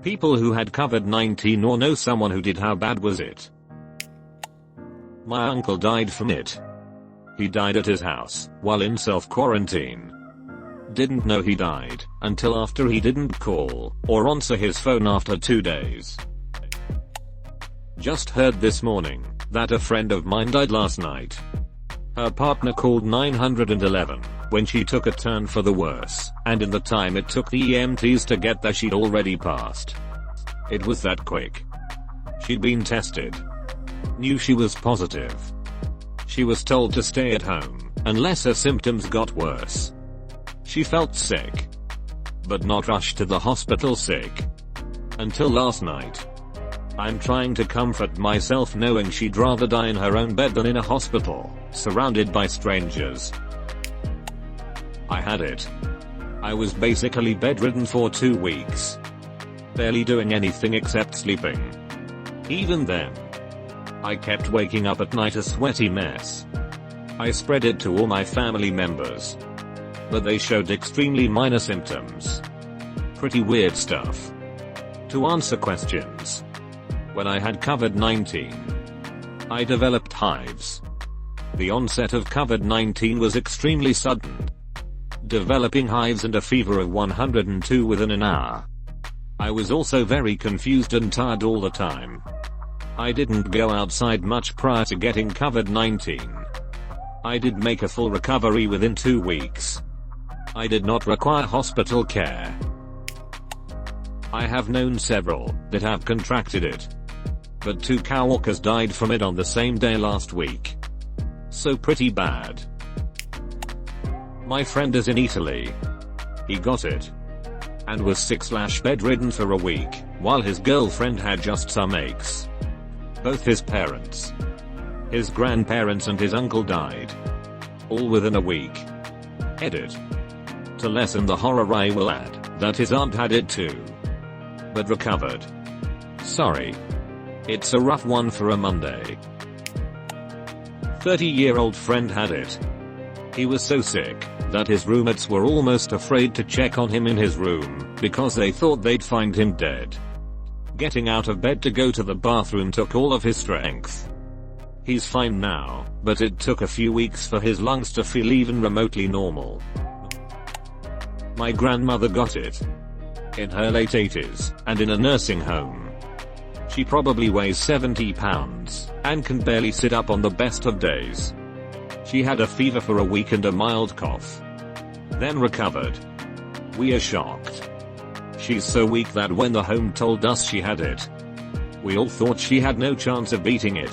People who had COVID-19 or know someone who did. How bad was it? My uncle died from it. He died at his house while in self-quarantine. Didn't know he died until after he didn't call or answer his phone after 2 days. Just heard this morning that a friend of mine died last night. Her partner called 911 when she took a turn for the worse, and in the time it took the EMTs to get there she'd already passed. It was that quick. She'd been tested. Knew she was positive. She was told to stay at home unless her symptoms got worse. She felt sick, but not rushed to the hospital sick. Until last night. I'm trying to comfort myself knowing she'd rather die in her own bed than in a hospital, surrounded by strangers. I had it. I was basically bedridden for 2 weeks. Barely doing anything except sleeping. Even then, I kept waking up at night a sweaty mess. I spread it to all my family members, but they showed extremely minor symptoms. Pretty weird stuff. To answer questions. When I had COVID-19, I developed hives. The onset of COVID-19 was extremely sudden. Developing hives and a fever of 102 within an hour. I was also very confused and tired all the time. I didn't go outside much prior to getting COVID-19. I did make a full recovery within 2 weeks. I did not require hospital care. I have known several that have contracted it, but 2 coworkers died from it on the same day last week. So pretty bad. My friend is in Italy. He got it and was sick/bedridden for a week, while his girlfriend had just some aches. Both his parents, his grandparents and his uncle died. All within a week. Edit. To lessen the horror I will add that his aunt had it too, but recovered. Sorry. It's a rough one for a Monday. 30-year-old friend had it. He was so sick that his roommates were almost afraid to check on him in his room because they thought they'd find him dead. Getting out of bed to go to the bathroom took all of his strength. He's fine now, but it took a few weeks for his lungs to feel even remotely normal. My grandmother got it in her late 80s and in a nursing home. She probably weighs 70 pounds and can barely sit up on the best of days. She had a fever for a week and a mild cough. Then recovered. We are shocked. She's so weak that when the home told us she had it, we all thought she had no chance of beating it.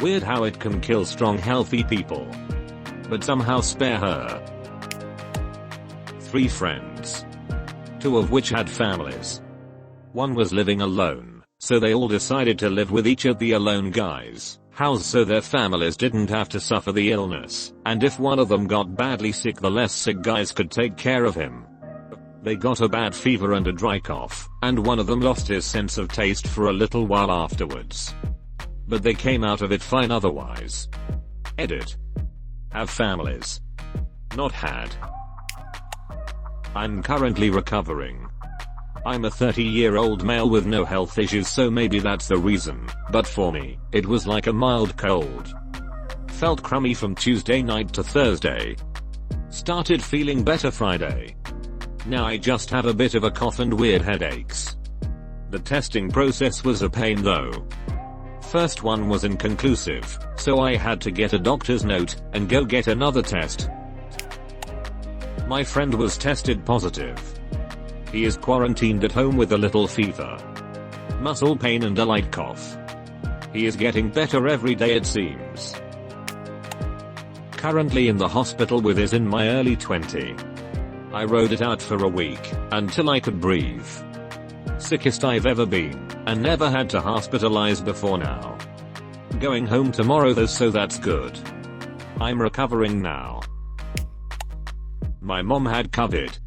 Weird how it can kill strong healthy people, but somehow spare her. 3 friends, 2 of which had families. One was living alone, so they all decided to live with each of the alone guys' house so their families didn't have to suffer the illness, and if one of them got badly sick the less sick guys could take care of him. They got a bad fever and a dry cough, and one of them lost his sense of taste for a little while afterwards. But they came out of it fine otherwise. Edit. Have families. Not had. I'm currently recovering. I'm a 30-year-old male with no health issues, so maybe that's the reason, but for me, it was like a mild cold. Felt crummy from Tuesday night to Thursday. Started feeling better Friday. Now I just have a bit of a cough and weird headaches. The testing process was a pain though. First one was inconclusive, so I had to get a doctor's note and go get another test. My friend was tested positive. He is quarantined at home with a little fever, muscle pain and a light cough. He is getting better every day it seems. Currently in the hospital with is in my early 20s. I rode it out for a week, until I could breathe. Sickest I've ever been, and never had to hospitalize before now. Going home tomorrow though, so that's good. I'm recovering now. My mom had COVID.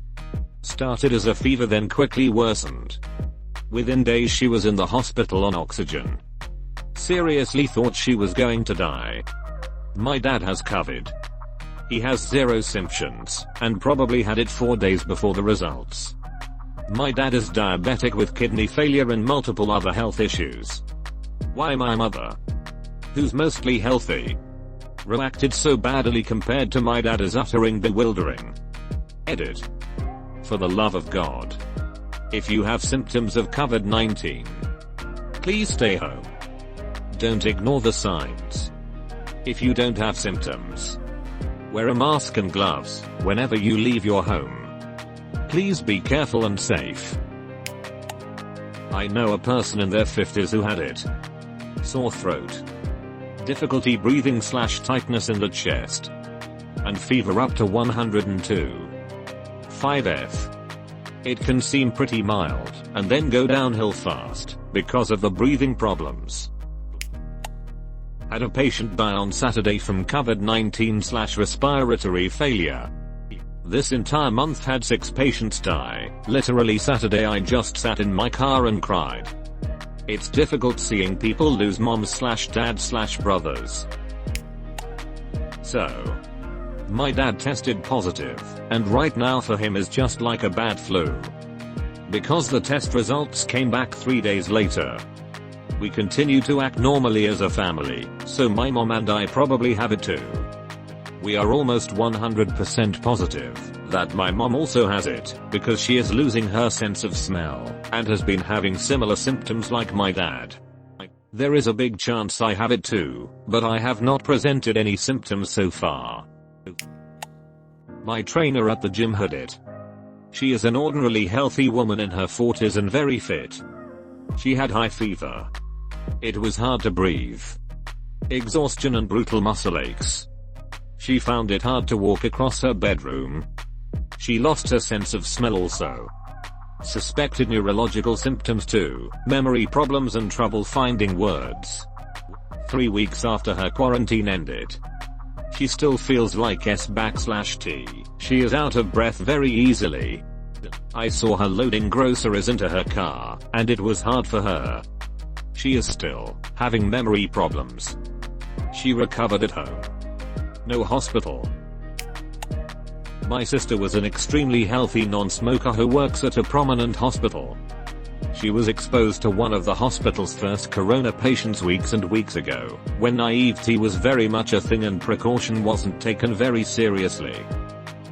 Started as a fever then quickly worsened. Within days she was in the hospital on oxygen. Seriously thought she was going to die. My dad has COVID. He has 0 symptoms, and probably had it 4 days before the results. My dad is diabetic with kidney failure and multiple other health issues. Why my mother, who's mostly healthy, reacted so badly compared to my dad is uttering bewildering. Edit. For the love of God. If you have symptoms of COVID-19, please stay home. Don't ignore the signs. If you don't have symptoms, wear a mask and gloves whenever you leave your home. Please be careful and safe. I know a person in their 50s who had it. Sore throat, difficulty breathing / tightness in the chest, and fever up to 102.5 It can seem pretty mild, and then go downhill fast, because of the breathing problems. Had a patient die on Saturday from COVID-19 / respiratory failure. This entire month had 6 patients die. Literally Saturday I just sat in my car and cried. It's difficult seeing people lose moms / dads / brothers. So, my dad tested positive, and right now for him is just like a bad flu. Because the test results came back 3 days later. We continue to act normally as a family, so my mom and I probably have it too. We are almost 100% positive that my mom also has it, because she is losing her sense of smell, and has been having similar symptoms like my dad. There is a big chance I have it too, but I have not presented any symptoms so far. My trainer at the gym had it. She is an ordinarily healthy woman in her 40s and very fit. She had high fever. It was hard to breathe. Exhaustion and brutal muscle aches. She found it hard to walk across her bedroom. She lost her sense of smell also. Suspected neurological symptoms too, memory problems and trouble finding words. 3 weeks after her quarantine ended, she still feels like S/T. She is out of breath very easily. I saw her loading groceries into her car, and it was hard for her. She is still having memory problems. She recovered at home. No hospital. My sister was an extremely healthy non-smoker who works at a prominent hospital. She was exposed to one of the hospital's first corona patients weeks and weeks ago, when naivety was very much a thing and precaution wasn't taken very seriously.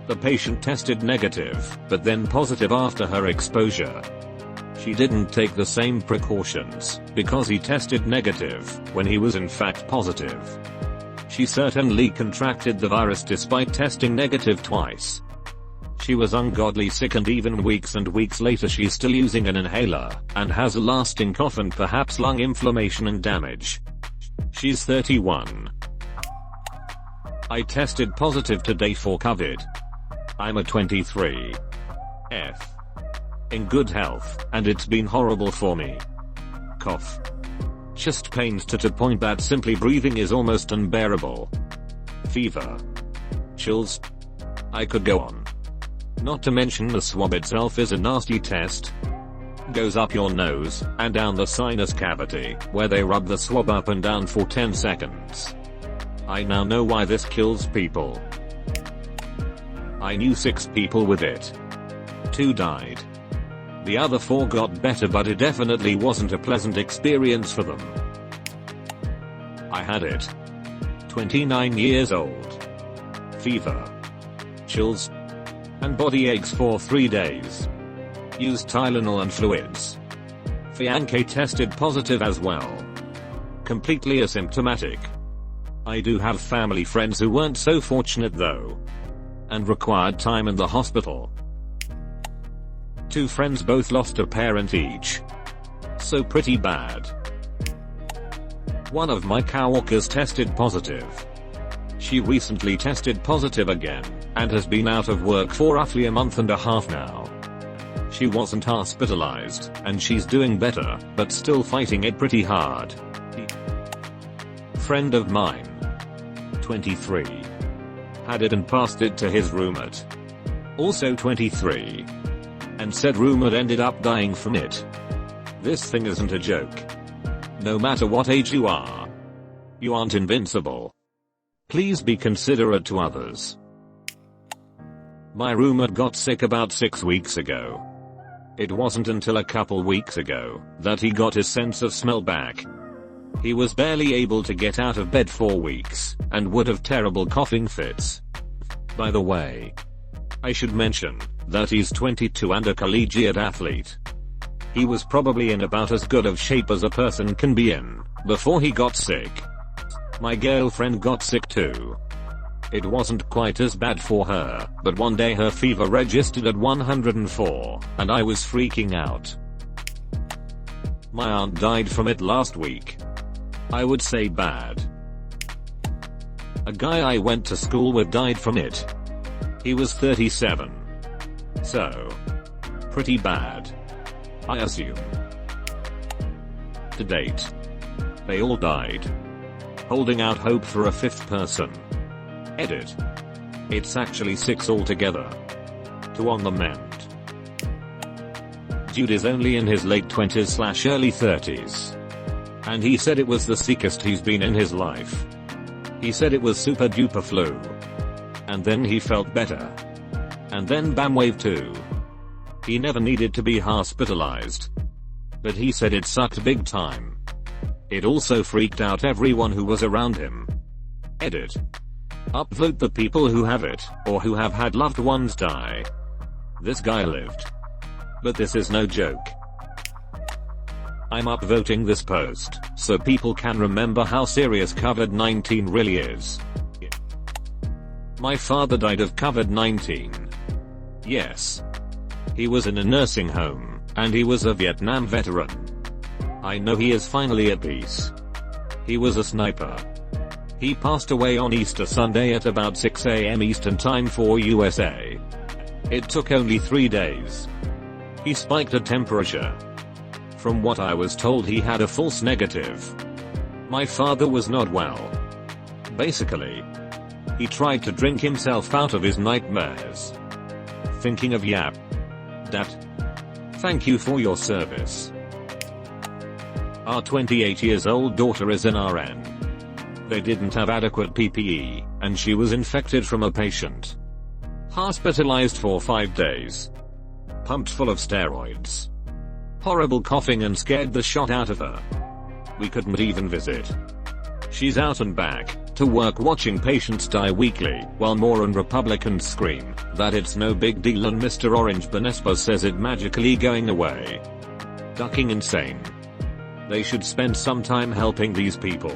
The patient tested negative, but then positive after her exposure. She didn't take the same precautions, because he tested negative, when he was in fact positive. She certainly contracted the virus despite testing negative twice. She was ungodly sick, and even weeks and weeks later she's still using an inhaler, and has a lasting cough and perhaps lung inflammation and damage. She's 31. I tested positive today for COVID. I'm a 23. In good health, and it's been horrible for me. Cough. Chest pains to the point that simply breathing is almost unbearable. Fever. Chills. I could go on. Not to mention the swab itself is a nasty test. Goes up your nose, and down the sinus cavity, where they rub the swab up and down for 10 seconds. I now know why this kills people. I knew 6 people with it. 2 died. The other 4 got better, but it definitely wasn't a pleasant experience for them. I had it. 29 years old. Fever. Chills. And body aches for 3 days. Used Tylenol and fluids. Fiancé tested positive as well. Completely asymptomatic. I do have family friends who weren't so fortunate though, and required time in the hospital. 2 friends both lost a parent each. So pretty bad. One of my coworkers tested positive. She recently tested positive again, and has been out of work for roughly a month and a half now. She wasn't hospitalized, and she's doing better, but still fighting it pretty hard. Friend of mine, 23, had it and passed it to his roommate, also 23, and said roommate ended up dying from it. This thing isn't a joke. No matter what age you aren't invincible. Please be considerate to others. My roommate got sick about 6 weeks ago. It wasn't until a couple weeks ago that he got his sense of smell back. He was barely able to get out of bed for weeks, and would have terrible coughing fits. By the way, I should mention that he's 22 and a collegiate athlete. He was probably in about as good of shape as a person can be in before he got sick. My girlfriend got sick too. It wasn't quite as bad for her, but one day her fever registered at 104, and I was freaking out. My aunt died from it last week. I would say bad. A guy I went to school with died from it. He was 37. So, pretty bad, I assume. To date, they all died. Holding out hope for a fifth person. Edit. It's actually 6 altogether. 2 on the mend. Dude is only in his late 20s/early 30s. And he said it was the sickest he's been in his life. He said it was super duper flu. And then he felt better. And then bam, wave 2. He never needed to be hospitalized. But he said it sucked big time. It also freaked out everyone who was around him. Edit. Upvote the people who have it, or who have had loved ones die. This guy lived. But this is no joke. I'm upvoting this post, so people can remember how serious COVID-19 really is. My father died of COVID-19. Yes. He was in a nursing home, and he was a Vietnam veteran. I know he is finally at peace. He was a sniper. He passed away on Easter Sunday at about 6 a.m. Eastern Time for USA. It took only 3 days. He spiked a temperature. From what I was told, he had a false negative. My father was not well. Basically, he tried to drink himself out of his nightmares. Thinking of Yap. Dad. Thank you for your service. Our 28-year-old daughter is an RN. They didn't have adequate PPE, and she was infected from a patient. Hospitalized for 5 days. Pumped full of steroids. Horrible coughing and scared the shot out of her. We couldn't even visit. She's out and back to work watching patients die weekly, while moron Republicans scream that it's no big deal and Mr. Orange Bonespa says it magically going away. Ducking insane. They should spend some time helping these people.